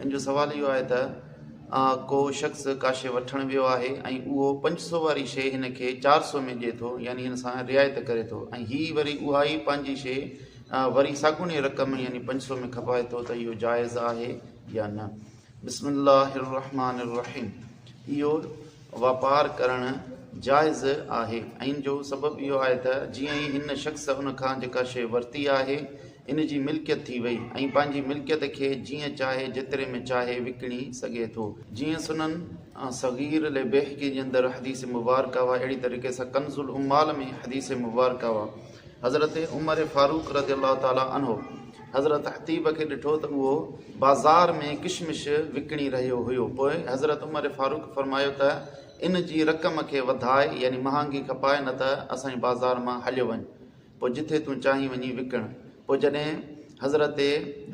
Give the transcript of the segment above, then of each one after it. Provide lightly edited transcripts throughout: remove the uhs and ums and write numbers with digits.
इन जो सवाल इहो आहे त को शख़्स का शइ वठणु वियो आहे ऐं उहो 500 वारी शइ हिन खे 400 में ॾिए थो, यानी हिन सां रिआयत करे थो, ऐं हीअ वरी उहा ई पंहिंजी शइ वरी साॻुणी रक़म यानी 500 में खपाए थो, त इहो जाइज़ आहे या न। बिस्मिल्लाहिर रहमानिर रहीम। इहो वापारु करणु जाइज़ आहे। ऐं जो सबबु इहो आहे त जीअं ई हिन शख़्स उन खां जेका शइ वरिती आहे इन जी मिल्कियत थी वई ऐं पंहिंजी मिल्कियत खे जीअं चाहे जेतिरे में चाहे विकिणी सघे थो। जीअं सुनन सगीर ले बेहकी जे अंदरि हदीस मुबारक हुआ, अहिड़ी तरीक़े सां कंज़ुल उम्माल में हदीस मुबारक हुआ। हज़रत उमर फारूक रज़ियल्लाहु ताला अन्हु हज़रत हतीब खे ॾिठो त उहो बाज़ार में किशमिश विकिणी रहियो हुयो। पोइ हज़रत उमर फारूक फरमायो त इन जी रक़म खे वधाए, यानी महांगी खपाए, न त असांजे बाज़ार मां हलियो वञ, पोइ जिथे तूं चाहीं वञी विकिण। पोइ जॾहिं हज़रत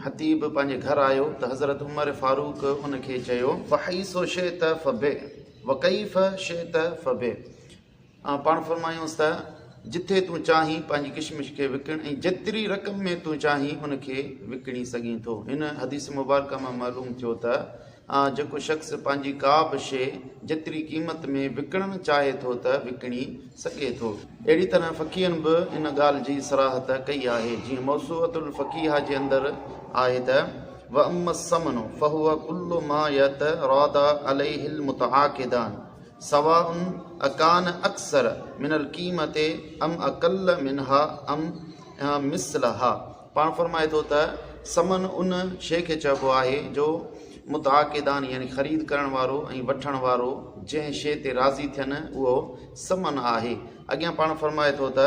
हतीब पंहिंजे घर आयो त हज़रत उमर फारूक उनखे चयो फ़हीसो शइ त फ़बे वकईफ़ शइ त फ़बे। पाण फरमायूंसि त जिथे तूं चाहीं पंहिंजी किशमिश खे विकिण ऐं जेतिरी रक़म में तूं चाहीं उनखे विकिणी सघीं थो। हिन हदीस मुबारक मां मालूम थियो त जेको शख़्स पंहिंजी का बि शइ जेतिरी क़ीमत में विकिणणु चाहे थो त विकिणी सघे थो। अहिड़ी तरह फ़क़ीहनि बि इन ॻाल्हि जी सराहत कई आहे। जीअं मौसूअतुल फ़क़ीहा जे अंदरि आहे त व अम्म समनु फहुव कुल्लु मा यतरादा अलैहिल मुतआक़िदान सवाउन अकान अक्सर मिनल क़ीमते अम अक़ल मिनहा अम मिसलहा। पाण फरमाए थो त समन उन शइ खे चइबो आहे जो मुतआक़िदान यानी ख़रीद करण वारो ऐं वठण वारो जंहिं शइ ते राज़ी थियनि उहो समन आहे। अॻियां पाण फरमाए थो त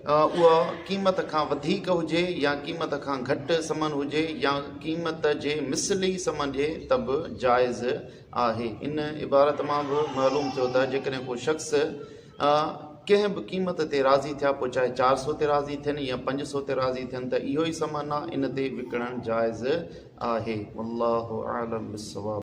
उहा क़ीमत खां वधीक हुजे या क़ीमत खां घटि समन हुजे या क़ीमत जे मिसली समन जे त बि जाइज़ आहे। इन इबारत मां बि मालूम थियो त जेकॾहिं को शख़्स कंहिं बि क़ीमत ते राज़ी थिया, पोइ चाहे 400 ते राज़ी थियनि या 500 ते राज़ी थियनि, त इहो ई समन आहे, इन ते विकिणणु जाइज़ आहे। वल्लाहु आलम बिस्सवाब।